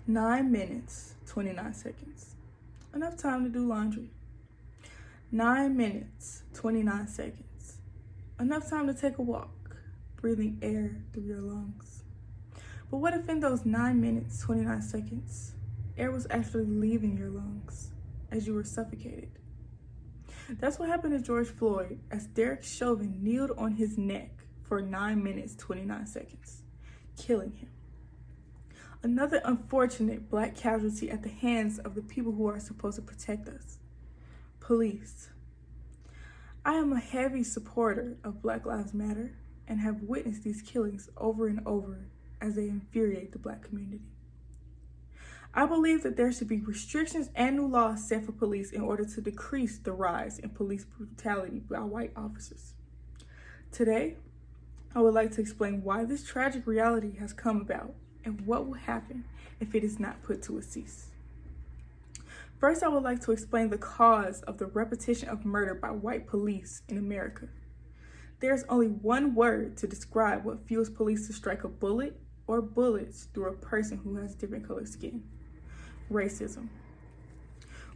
9 minutes, 29 seconds. Enough time to do laundry. 9 minutes, 29 seconds. Enough time to take a walk, breathing air through your lungs. But what if in those 9 minutes, 29 seconds, air was actually leaving your lungs as you were suffocated? That's what happened to George Floyd as Derek Chauvin kneeled on his neck for 9 minutes, 29 seconds, killing him. Another unfortunate Black casualty at the hands of the people who are supposed to protect us, police. I am a heavy supporter of Black Lives Matter and have witnessed these killings over and over as they infuriate the Black community. I believe that there should be restrictions and new laws set for police in order to decrease the rise in police brutality by white officers. Today, I would like to explain why this tragic reality has come about and what will happen if it is not put to a cease. First, I would like to explain the cause of the repetition of murder by white police in America. There's only one word to describe what fuels police to strike a bullet or bullets through a person who has different colored skin: racism.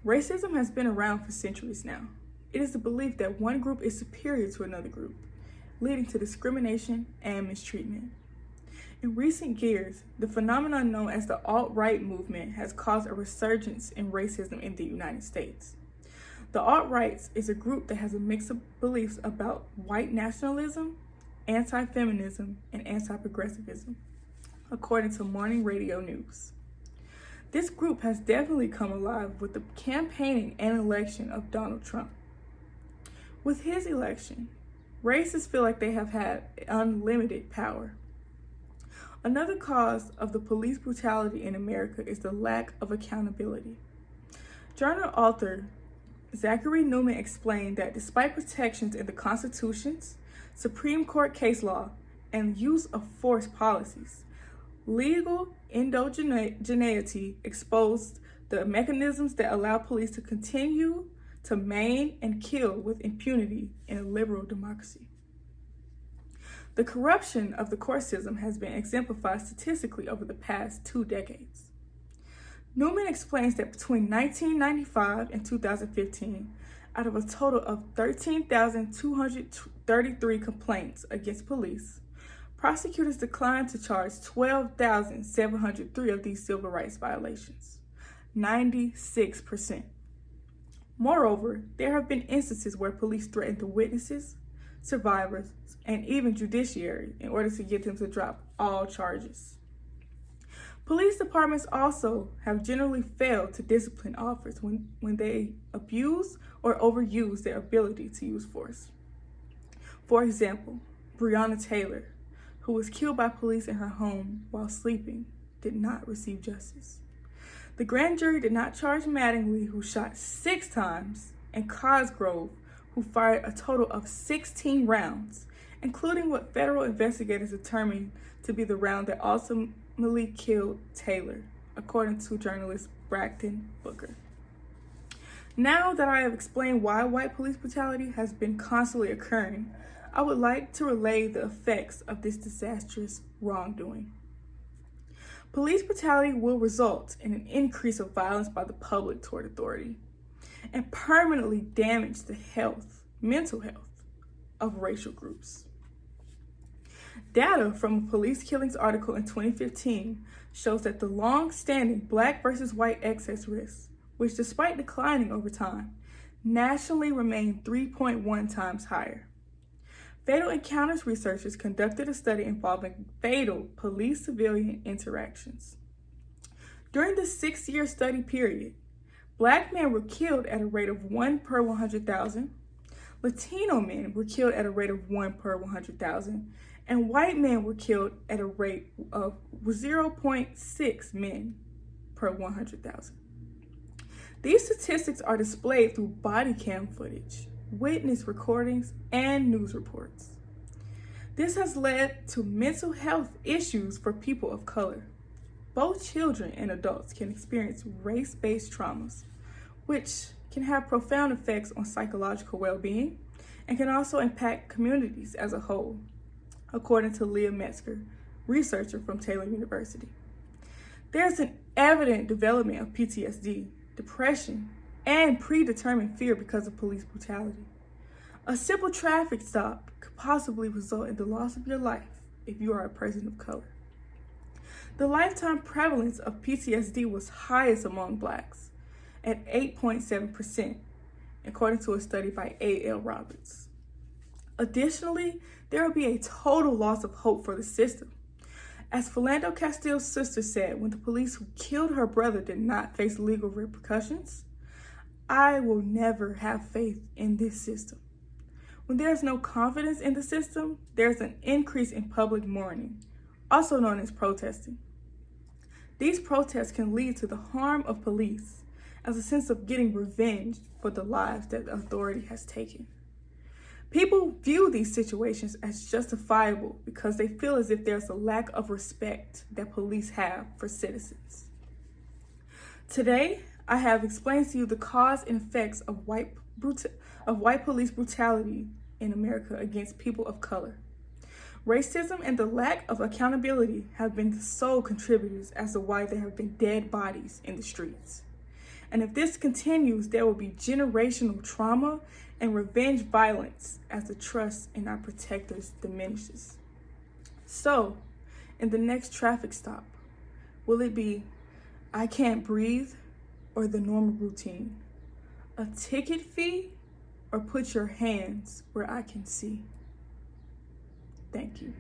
Racism has been around for centuries now. It is the belief that one group is superior to another group, leading to discrimination and mistreatment. In recent years, the phenomenon known as the alt-right movement has caused a resurgence in racism in the United States. The alt-right is a group that has a mix of beliefs about white nationalism, anti-feminism, and anti-progressivism, according to Morning Radio News. This group has definitely come alive with the campaigning and election of Donald Trump. With his election, racists feel like they have had unlimited power. Another cause of the police brutality in America is the lack of accountability. Journal author Zachary Newman explained that despite protections in the constitutions, Supreme Court case law, and use of force policies, legal endogeneity exposed the mechanisms that allow police to continue to maim and kill with impunity in a liberal democracy. The corruption of the court system has been exemplified statistically over the past 2 decades. Newman explains that between 1995 and 2015, out of a total of 13,233 complaints against police, prosecutors declined to charge 12,703 of these civil rights violations, 96%. Moreover, there have been instances where police threatened the witnesses, survivors, and even judiciary in order to get them to drop all charges. Police departments also have generally failed to discipline officers when they abuse or overuse their ability to use force. For example, Breonna Taylor, who was killed by police in her home while sleeping, did not receive justice. The grand jury did not charge Mattingly, who shot 6 times, and Cosgrove, who fired a total of 16 rounds, including what federal investigators determined to be the round that ultimately killed Taylor, according to journalist Brandon Booker. Now that I have explained why white police brutality has been constantly occurring, I would like to relay the effects of this disastrous wrongdoing. Police brutality will result in an increase of violence by the public toward authority and permanently damage the mental health of racial groups. Data from a police killings article in 2015 shows that the long-standing Black versus white excess risks, which despite declining over time, nationally remain 3.1 times higher. Fatal Encounters researchers conducted a study involving fatal police-civilian interactions. During the 6-year study period, Black men were killed at a rate of 1 per 100,000, Latino men were killed at a rate of 1 per 100,000, and white men were killed at a rate of 0.6 men per 100,000. These statistics are displayed through body cam footage, witness recordings, and news reports. This has led to mental health issues for people of color. Both children and adults can experience race-based traumas, which can have profound effects on psychological well-being and can also impact communities as a whole, according to Leah Metzger, researcher from Taylor University. There's an evident development of PTSD, depression, and predetermined fear because of police brutality. A simple traffic stop could possibly result in the loss of your life if you are a person of color. The lifetime prevalence of PTSD was highest among Blacks at 8.7%, according to a study by A.L. Roberts. Additionally, there will be a total loss of hope for the system. As Philando Castile's sister said when the police who killed her brother did not face legal repercussions, "I will never have faith in this system." When there's no confidence in the system, there's an increase in public mourning, also known as protesting. These protests can lead to the harm of police as a sense of getting revenge for the lives that the authority has taken. People view these situations as justifiable because they feel as if there's a lack of respect that police have for citizens. Today, I have explained to you the cause and effects of white police brutality in America against people of color. Racism and the lack of accountability have been the sole contributors as to why there have been dead bodies in the streets. And if this continues, there will be generational trauma and revenge violence as the trust in our protectors diminishes. So, in the next traffic stop, will it be "I can't breathe" or the normal routine? A ticket fee or put your hands where I can see? Thank you.